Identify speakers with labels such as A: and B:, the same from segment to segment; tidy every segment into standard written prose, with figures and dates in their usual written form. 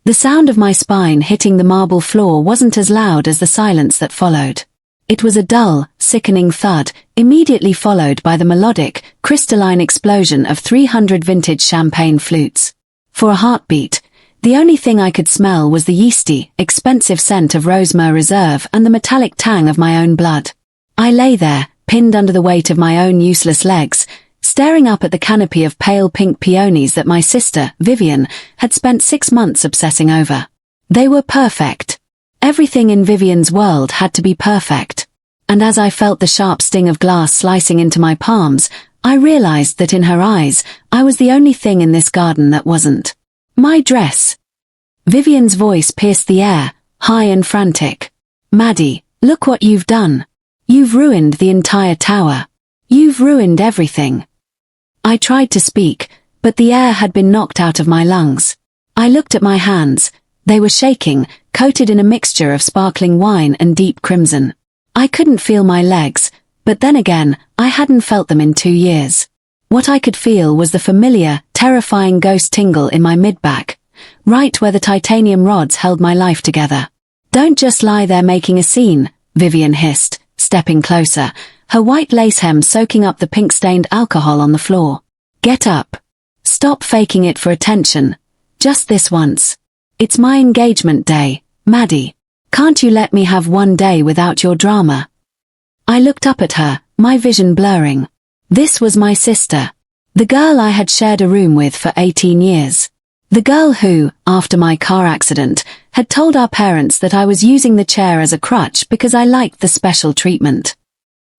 A: The sound of my spine hitting the marble floor wasn't as loud as the silence that followed. It was a dull, sickening thud, immediately followed by the melodic, crystalline explosion of 300 vintage champagne flutes. For a heartbeat, the only thing I could smell was the yeasty, expensive scent of Rosemere Reserve and the metallic tang of my own blood. I lay there, pinned under the weight of my own useless legs, staring up at the canopy of pale pink peonies that my sister, Vivien, had spent 6 months obsessing over. They were perfect. Everything in Vivien's world had to be perfect. And as I felt the sharp sting of glass slicing into my palms, I realized that in her eyes, I was the only thing in this garden that wasn't. My dress. Vivien's voice pierced the air, high and frantic. Maddie, look what you've done. You've ruined the entire tower. You've ruined everything. I tried to speak, but the air had been knocked out of my lungs. I looked at my hands. They were shaking, coated in a mixture of sparkling wine and deep crimson. I couldn't feel my legs, but then again, I hadn't felt them in 2 years. What I could feel was the familiar, terrifying ghost tingle in my mid-back, right where the titanium rods held my life together. Don't just lie there making a scene, Vivien hissed, stepping closer, her white lace hem soaking up the pink-stained alcohol on the floor. Get up. Stop faking it for attention. Just this once. It's my engagement day, Maddie. Can't you let me have one day without your drama? I looked up at her, my vision blurring. This was my sister. The girl I had shared a room with for 18 years. The girl who, after my car accident, had told our parents that I was using the chair as a crutch because I liked the special treatment.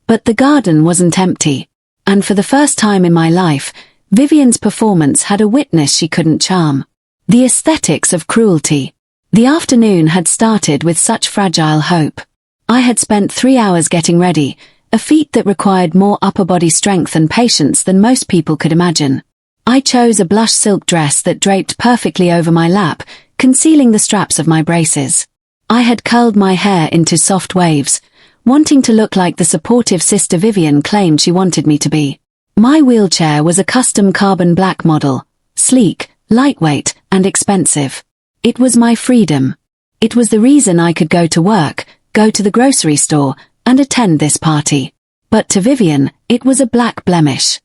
A: But the garden wasn't empty. And for the first time in my life, Vivien's performance had a witness she couldn't charm. The aesthetics of cruelty. The afternoon had started with such fragile hope. I had spent 3 hours getting ready, a feat that required more upper body strength and patience than most people could imagine. I chose a blush silk dress that draped perfectly over my lap, concealing the straps of my braces. I had curled my hair into soft waves, wanting to look like the supportive sister Vivien claimed she wanted me to be. My wheelchair was a custom carbon black model, sleek, lightweight, and expensive. It was my freedom. It was the reason I could go to work, go to the grocery store, and attend this party. But to Vivien, it was a black blemish.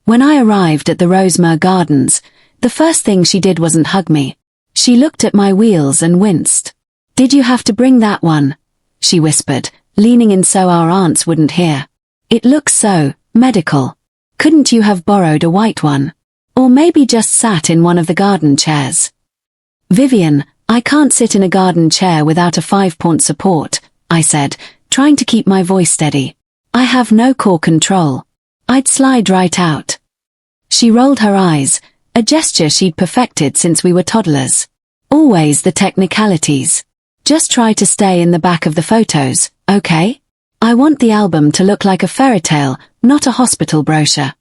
A: When I arrived at the Rosemere Gardens, the first thing she did wasn't hug me. She looked at my wheels and winced. "Did you have to bring that one?" she whispered, leaning in so our aunts wouldn't hear. "It looks so medical. Couldn't you have borrowed a white one? Or maybe just sat in one of the garden chairs?" "Vivien, I can't sit in a garden chair without a 5-point support," I said, trying to keep my voice steady. "I have no core control. I'd slide right out." She rolled her eyes, a gesture she'd perfected since we were toddlers. "Always the technicalities. Just try to stay in the back of the photos, okay? I want the album to look like a fairy tale, not a hospital brochure."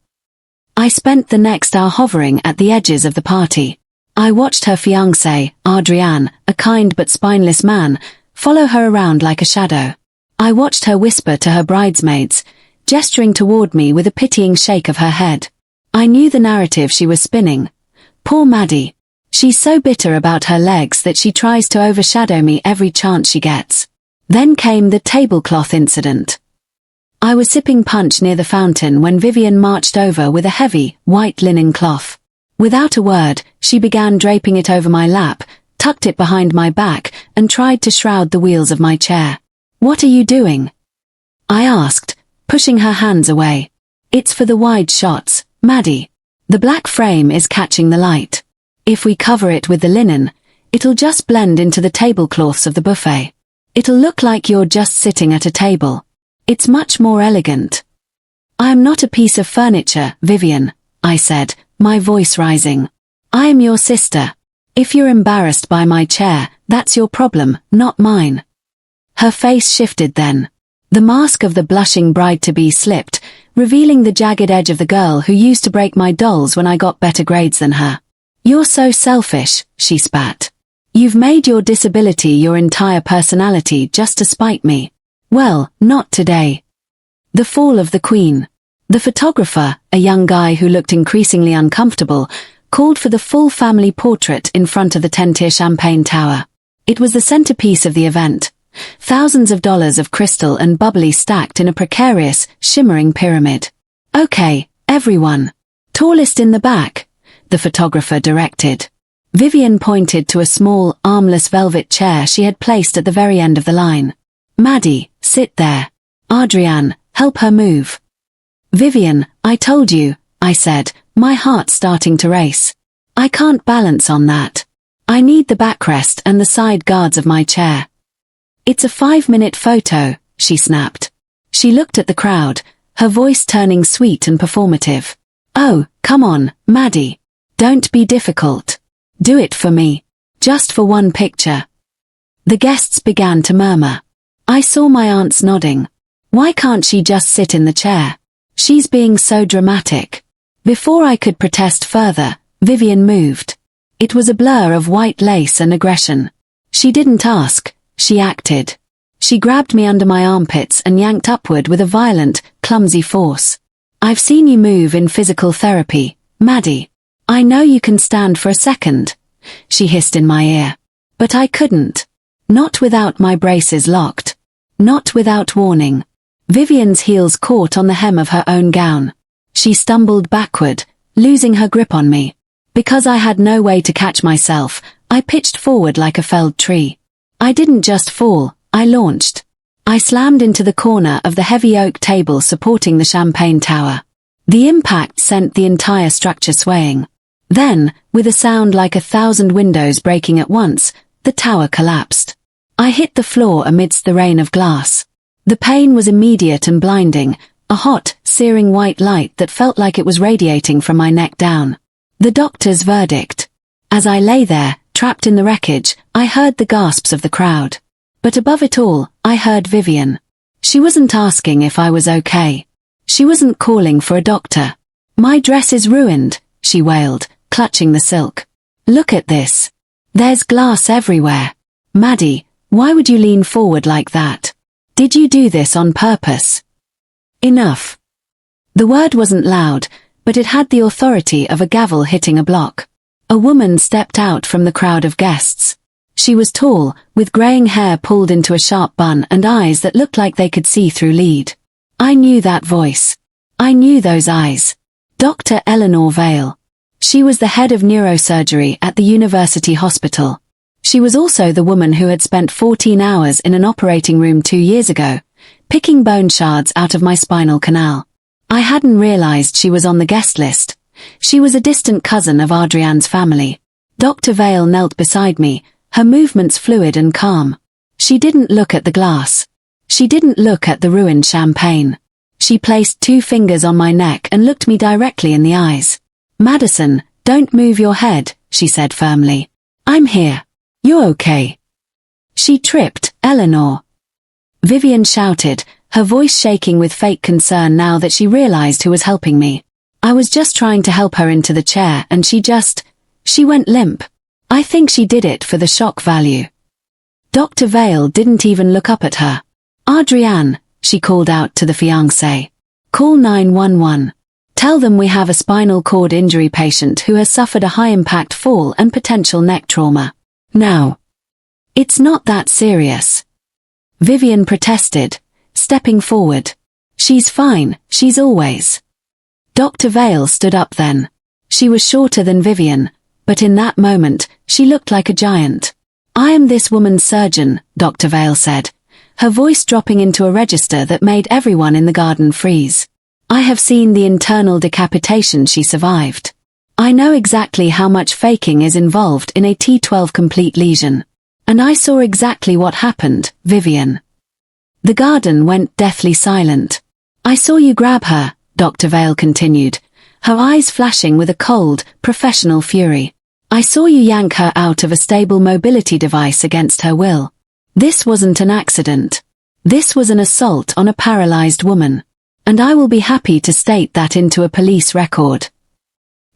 A: I spent the next hour hovering at the edges of the party. I watched her fiancé, Adrian, a kind but spineless man, follow her around like a shadow. I watched her whisper to her bridesmaids, gesturing toward me with a pitying shake of her head. I knew the narrative she was spinning. Poor Maddie. She's so bitter about her legs that she tries to overshadow me every chance she gets. Then came the tablecloth incident. I was sipping punch near the fountain when Vivien marched over with a heavy, white linen cloth. Without a word, she began draping it over my lap, tucked it behind my back, and tried to shroud the wheels of my chair. "What are you doing?" I asked, pushing her hands away. "It's for the wide shots, Maddie. The black frame is catching the light. If we cover it with the linen, it'll just blend into the tablecloths of the buffet. It'll look like you're just sitting at a table. It's much more elegant." "I am not a piece of furniture, Vivien," I said, my voice rising. "I am your sister. If you're embarrassed by my chair, that's your problem, not mine." Her face shifted then. The mask of the blushing bride-to-be slipped, revealing the jagged edge of the girl who used to break my dolls when I got better grades than her. "You're so selfish," she spat. "You've made your disability your entire personality just to spite me. Well, not today." The fall of the Queen. The photographer, a young guy who looked increasingly uncomfortable, called for the full family portrait in front of the 10-tier champagne tower. It was the centerpiece of the event. Thousands of dollars of crystal and bubbly stacked in a precarious, shimmering pyramid. "Okay, everyone. Tallest in the back," the photographer directed. Vivien pointed to a small, armless velvet chair she had placed at the very end of the line. "Maddie, sit there. Adrienne, help her move." "Vivien, I told you," I said, my heart starting to race. "I can't balance on that. I need the backrest and the side guards of my chair." "It's a 5-minute photo," she snapped. She looked at the crowd, her voice turning sweet and performative. "Oh, come on, Maddie. Don't be difficult. Do it for me. Just for one picture." The guests began to murmur. I saw my aunts nodding. "Why can't she just sit in the chair? She's being so dramatic." Before I could protest further, Vivien moved. It was a blur of white lace and aggression. She didn't ask, she acted. She grabbed me under my armpits and yanked upward with a violent, clumsy force. "I've seen you move in physical therapy, Maddie. I know you can stand for a second," she hissed in my ear. But I couldn't. Not without my braces locked. Not without warning. Vivien's heels caught on the hem of her own gown. She stumbled backward, losing her grip on me. Because I had no way to catch myself, I pitched forward like a felled tree. I didn't just fall, I launched. I slammed into the corner of the heavy oak table supporting the champagne tower. The impact sent the entire structure swaying. Then, with a sound like 1,000 windows breaking at once, the tower collapsed. I hit the floor amidst the rain of glass. The pain was immediate and blinding, a hot, searing white light that felt like it was radiating from my neck down. The doctor's verdict. As I lay there, trapped in the wreckage, I heard the gasps of the crowd. But above it all, I heard Vivien. She wasn't asking if I was okay. She wasn't calling for a doctor. "My dress is ruined," she wailed, clutching the silk. "Look at this. There's glass everywhere. Maddie, why would you lean forward like that? Did you do this on purpose?" Enough. The word wasn't loud, but it had the authority of a gavel hitting a block. A woman stepped out from the crowd of guests. She was tall, with graying hair pulled into a sharp bun and eyes that looked like they could see through lead. I knew that voice. I knew those eyes. Dr. Eleanor Vale. She was the head of neurosurgery at the university hospital. She was also the woman who had spent 14 hours in an operating room 2 years ago, picking bone shards out of my spinal canal. I hadn't realized she was on the guest list. She was a distant cousin of Adrienne's family. Dr. Vale knelt beside me, her movements fluid and calm. She didn't look at the glass. She didn't look at the ruined champagne. She placed 2 fingers on my neck and looked me directly in the eyes. "Madison, don't move your head," she said firmly. "I'm here. You're okay." "She tripped, Eleanor." Vivien shouted, her voice shaking with fake concern now that she realized who was helping me. I was just trying to help her into the chair and she went limp. I think she did it for the shock value. Dr. Vale didn't even look up at her. "Adrienne," she called out to the fiancé. "Call 911. Tell them we have a spinal cord injury patient who has suffered a high-impact fall and potential neck trauma. Now." "It's not that serious," Vivien protested, stepping forward. "She's fine, she's always." Dr. Vale stood up then. She was shorter than Vivien, but in that moment, she looked like a giant. "I am this woman's surgeon," Dr. Vale said, her voice dropping into a register that made everyone in the garden freeze. "I have seen the internal decapitation she survived. I know exactly how much faking is involved in a T12 complete lesion. And I saw exactly what happened, Vivien." The garden went deathly silent. "I saw you grab her," Dr. Vale continued, her eyes flashing with a cold, professional fury. "I saw you yank her out of a stable mobility device against her will. This wasn't an accident. This was an assault on a paralyzed woman. And I will be happy to state that into a police record."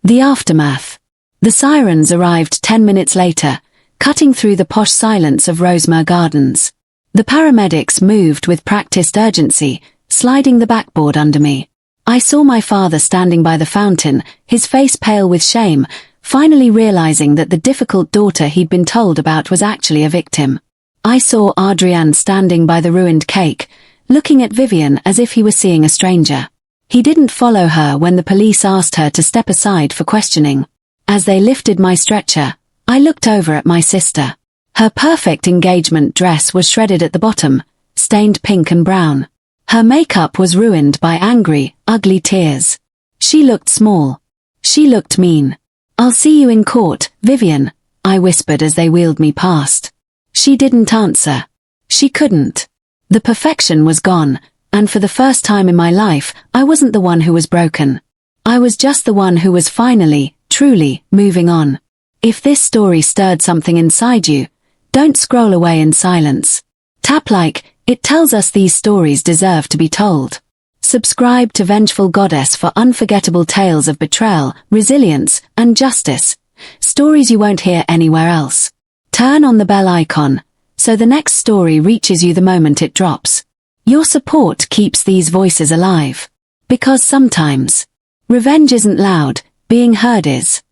A: The aftermath. The sirens arrived 10 minutes later, cutting through the posh silence of Rosemere Gardens. The paramedics moved with practiced urgency, sliding the backboard under me. I saw my father standing by the fountain, his face pale with shame, finally realizing that the difficult daughter he'd been told about was actually a victim. I saw Adrian standing by the ruined cake, looking at Vivien as if he were seeing a stranger. He didn't follow her when the police asked her to step aside for questioning. As they lifted my stretcher, I looked over at my sister. Her perfect engagement dress was shredded at the bottom, stained pink and brown. Her makeup was ruined by angry, ugly tears. She looked small. She looked mean. "I'll see you in court, Vivien," I whispered as they wheeled me past. She didn't answer. She couldn't. The perfection was gone, and for the first time in my life, I wasn't the one who was broken. I was just the one who was finally, truly, moving on. If this story stirred something inside you, don't scroll away in silence. Tap like, it tells us these stories deserve to be told. Subscribe to Vengeful Goddess for unforgettable tales of betrayal, resilience, and justice. Stories you won't hear anywhere else. Turn on the bell icon, so the next story reaches you the moment it drops. Your support keeps these voices alive. Because sometimes, revenge isn't loud, being heard is.